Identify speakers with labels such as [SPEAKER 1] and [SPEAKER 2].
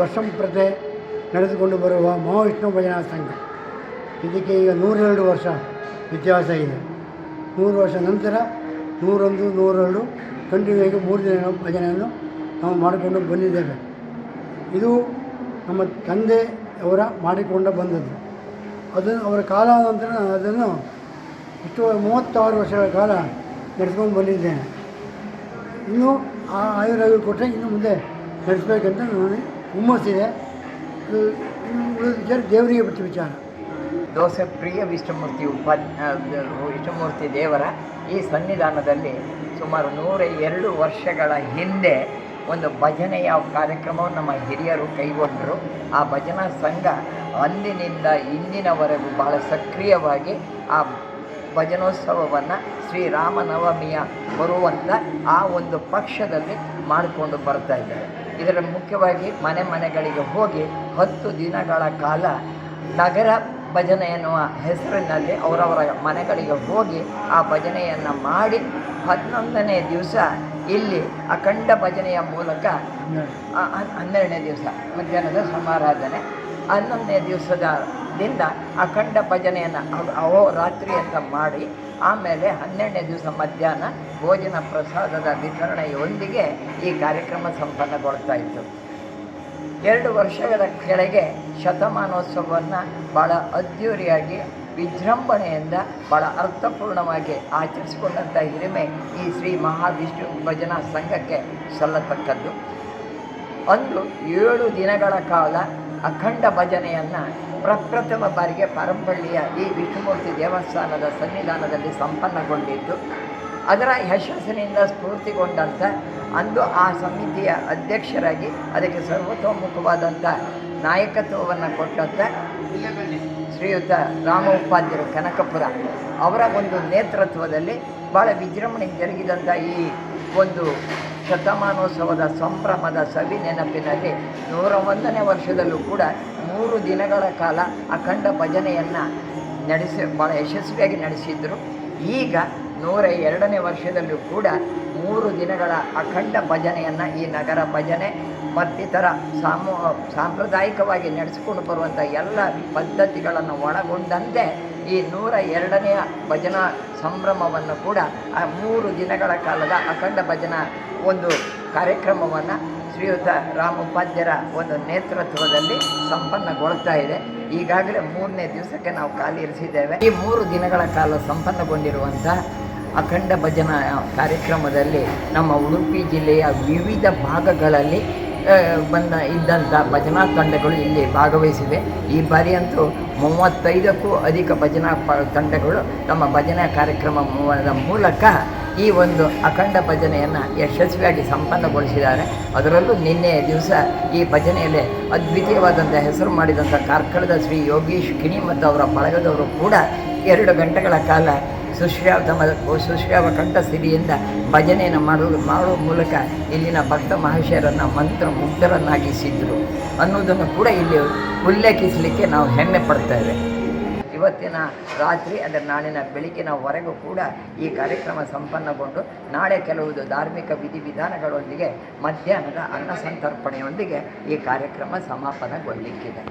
[SPEAKER 1] ವರ್ಷಂಪ್ರತಿ ನಡೆದುಕೊಂಡು ಬರುವ ಮಹಾವಿಷ್ಣು ಭಜನಾ ಸಂಘ. ಇದಕ್ಕೆ ಈಗ 102 ವರ್ಷ ಇತಿಹಾಸ ಇದೆ. 100 ವರ್ಷ ನಂತರ 101, 102 ಕಂಟಿನ್ಯೂ ಆಗಿ 3 ದಿನಗಳ ಭಜನೆಯನ್ನು ನಾವು ಮಾಡಿಕೊಂಡು ಬಂದಿದ್ದೇವೆ. ಇದು ನಮ್ಮ ತಂದೆಯವರ ಮಾಡಿಕೊಂಡು ಬಂದದ್ದು. ಅದನ್ನು ಅವರ ಕಾಲಾನಂತರ ಅದನ್ನು ಇಷ್ಟು 36 ವರ್ಷಗಳ ಕಾಲ ನಡೆಸ್ಕೊಂಡು ಬಂದಿದ್ದೇನೆ. ಇನ್ನೂ ಆ ಆಯುರ್ವೇದ ಕೊಟ್ಟರೆ ಇನ್ನು ಮುಂದೆ ನಡೆಸಬೇಕಂತ ನನಗೆ ಹುಮ್ಮಸ್ಸಿದೆ. ಇನ್ನು ಉಳಿದ ವಿಚಾರ ದೇವರಿಗೆ ಬಿಟ್ಟ ವಿಚಾರ.
[SPEAKER 2] ದೋಸೆ ಪ್ರಿಯ ವಿಷ್ಣುಮೂರ್ತಿ ದೇವರ ಈ ಸನ್ನಿಧಾನದಲ್ಲಿ ಸುಮಾರು 102 ವರ್ಷಗಳ ಹಿಂದೆ ಒಂದು ಭಜನೆಯ ಕಾರ್ಯಕ್ರಮವನ್ನು ನಮ್ಮ ಹಿರಿಯರು ಕೈಗೊಂಡರು. ಆ ಭಜನಾ ಸಂಘ ಅಂದಿನಿಂದ ಇಂದಿನವರೆಗೂ ಬಹಳ ಸಕ್ರಿಯವಾಗಿ ಆ ಭಜನೋತ್ಸವವನ್ನು ಶ್ರೀರಾಮನವಮಿಯ ಬರುವಂಥ ಆ ಒಂದು ಪಕ್ಷದಲ್ಲಿ ಮಾಡಿಕೊಂಡು ಬರ್ತಾ ಇದ್ದಾರೆ. ಇದರ ಮುಖ್ಯವಾಗಿ ಮನೆಗಳಿಗೆ ಹೋಗಿ 10 ದಿನಗಳ ಕಾಲ ನಗರ ಭಜನೆ ಎನ್ನುವ ಹೆಸರಿನಲ್ಲಿ ಅವರವರ ಮನೆಗಳಿಗೆ ಹೋಗಿ ಆ ಭಜನೆಯನ್ನು ಮಾಡಿ 11ನೇ ದಿವಸ ಇಲ್ಲಿ ಅಖಂಡ ಭಜನೆಯ ಮೂಲಕ 12ನೇ ದಿವಸ ಮಧ್ಯಾಹ್ನದ ಸಮಾರಾಧನೆ, 11ನೇ ದಿವಸದಿಂದ ಅಖಂಡ ಭಜನೆಯನ್ನು ಅಹೋರಾತ್ರಿ ಅಂತ ಮಾಡಿ ಆಮೇಲೆ 12ನೇ ದಿವಸ ಮಧ್ಯಾಹ್ನ ಭೋಜನ ಪ್ರಸಾದದ ವಿತರಣೆಯೊಂದಿಗೆ ಈ ಕಾರ್ಯಕ್ರಮ ಸಂಪನ್ನಗೊಳ್ತಾ ಇತ್ತು. 2 ವರ್ಷಗಳ ಕೆಳಗೆ ಶತಮಾನೋತ್ಸವವನ್ನು ಭಾಳ ಅದ್ಧೂರಿಯಾಗಿ ವಿಜೃಂಭಣೆಯಿಂದ ಭಾಳ ಅರ್ಥಪೂರ್ಣವಾಗಿ ಆಚರಿಸಿಕೊಂಡಂಥ ಹಿರಿಮೆ ಈ ಶ್ರೀ ಮಹಾವಿಷ್ಣು ಭಜನಾ ಸಂಘಕ್ಕೆ ಸಲ್ಲತಕ್ಕದ್ದು. ಅಂದು 7 ದಿನಗಳ ಕಾಲ ಅಖಂಡ ಭಜನೆಯನ್ನು ಪ್ರಪ್ರಥಮ ಬಾರಿಗೆ ಪರಂಪಳ್ಳಿಯ ಈ ವಿಷ್ಣುಮೂರ್ತಿ ದೇವಸ್ಥಾನದ ಸನ್ನಿಧಾನದಲ್ಲಿ ಸಂಪನ್ನಗೊಂಡಿದ್ದು, ಅದರ ಯಶಸ್ಸಿನಿಂದ ಸ್ಫೂರ್ತಿಗೊಂಡಂಥ ಅಂದು ಆ ಸಮಿತಿಯ ಅಧ್ಯಕ್ಷರಾಗಿ ಅದಕ್ಕೆ ಸರ್ವತೋಮುಖವಾದಂಥ ನಾಯಕತ್ವವನ್ನು ಕೊಟ್ಟಂಥ ಶ್ರೀಯುತ ರಾಮ ಉಪಾಧ್ಯರು ಕನಕಪುರ ಅವರ ಒಂದು ನೇತೃತ್ವದಲ್ಲಿ ಭಾಳ ವಿಜೃಂಭಣೆ ಜರುಗಿದಂಥ ಈ ಒಂದು ಶತಮಾನೋತ್ಸವದ ಸಂಭ್ರಮದ ಸವಿ ನೆನಪಿನಲ್ಲಿ 101ನೇ ವರ್ಷದಲ್ಲೂ ಕೂಡ 3 ದಿನಗಳ ಕಾಲ ಅಖಂಡ ಭಜನೆಯನ್ನು ಭಾಳ ಯಶಸ್ವಿಯಾಗಿ ನಡೆಸಿದ್ರು. ಈಗ 102ನೇ ವರ್ಷದಲ್ಲೂ ಕೂಡ 3 ದಿನಗಳ ಅಖಂಡ ಭಜನೆಯನ್ನು ಈ ನಗರ ಭಜನೆ ಮತ್ತಿತರ ಸಾಂಪ್ರದಾಯಿಕವಾಗಿ ನಡೆಸಿಕೊಂಡು ಬರುವಂಥ ಎಲ್ಲ ಪದ್ಧತಿಗಳನ್ನು ಒಳಗೊಂಡಂತೆ ಈ 102ನೇ ಭಜನಾ ಸಂಭ್ರಮವನ್ನು ಕೂಡ ಆ 3 ದಿನಗಳ ಕಾಲದ ಅಖಂಡ ಭಜನಾ ಒಂದು ಕಾರ್ಯಕ್ರಮವನ್ನು ಶ್ರೀಯುತ ರಾಮ ಉಪಾಧ್ಯರ ಒಂದು ನೇತೃತ್ವದಲ್ಲಿ ಸಂಪನ್ನಗೊಳ್ತಾ ಇದೆ. ಈಗಾಗಲೇ 3ನೇ ದಿವಸಕ್ಕೆ ನಾವು ಕಾಲು ಇರಿಸಿದ್ದೇವೆ. ಈ 3 ದಿನಗಳ ಕಾಲ ಸಂಪನ್ನಗೊಂಡಿರುವಂಥ ಅಖಂಡ ಭಜನಾ ಕಾರ್ಯಕ್ರಮದಲ್ಲಿ ನಮ್ಮ ಉಡುಪಿ ಜಿಲ್ಲೆಯ ವಿವಿಧ ಭಾಗಗಳಲ್ಲಿ ಇದ್ದಂಥ ಭಜನಾ ತಂಡಗಳು ಇಲ್ಲಿ ಭಾಗವಹಿಸಿವೆ. ಈ ಬಾರಿ ಅಂತೂ 35ಕ್ಕೂ ಅಧಿಕ ಭಜನಾ ತಂಡಗಳು ತಮ್ಮ ಭಜನಾ ಕಾರ್ಯಕ್ರಮದ ಮೂಲಕ ಈ ಒಂದು ಅಖಂಡ ಭಜನೆಯನ್ನು ಯಶಸ್ವಿಯಾಗಿ ಸಂಪನ್ನಗೊಳಿಸಿದ್ದಾರೆ. ಅದರಲ್ಲೂ ನಿನ್ನೆ ದಿವಸ ಈ ಭಜನೆಯಲ್ಲಿ ಅದ್ವಿತೀಯವಾದಂಥ ಹೆಸರು ಮಾಡಿದಂಥ ಕಾರ್ಕಳದ ಶ್ರೀ ಯೋಗೀಶ್ ಕಿಣಿ ಮತ್ತು ಅವರ ಬಳಗದವರು ಕೂಡ 2 ಗಂಟೆಗಳ ಕಾಲ ಸುಶ್ರಾವ ಕಂಠಸಿರಿಯಿಂದ ಭಜನೆಯನ್ನು ಮಾಡುವ ಮೂಲಕ ಇಲ್ಲಿನ ಭಕ್ತ ಮಹಾಶಯರನ್ನು ಮಂತ್ರ ಮುಗ್ಧರನ್ನಾಗಿಸಿದ್ರು ಅನ್ನೋದನ್ನು ಕೂಡ ಇಲ್ಲಿ ಉಲ್ಲೇಖಿಸಲಿಕ್ಕೆ ನಾವು ಹೆಮ್ಮೆ ಪಡ್ತೇವೆ. ಇವತ್ತಿನ ರಾತ್ರಿ ಅಂದರೆ ನಾಳಿನ ಬೆಳಗಿನವರೆಗೂ ಕೂಡ ಈ ಕಾರ್ಯಕ್ರಮ ಸಂಪನ್ನಗೊಂಡು ನಾಳೆ ಕೆಲವು ಧಾರ್ಮಿಕ ವಿಧಿವಿಧಾನಗಳೊಂದಿಗೆ ಮಧ್ಯಾಹ್ನದ ಅನ್ನ ಸಂತರ್ಪಣೆಯೊಂದಿಗೆ ಈ ಕಾರ್ಯಕ್ರಮ ಸಮಾಪನಗೊಳ್ಳಲಿಕ್ಕಿದೆ.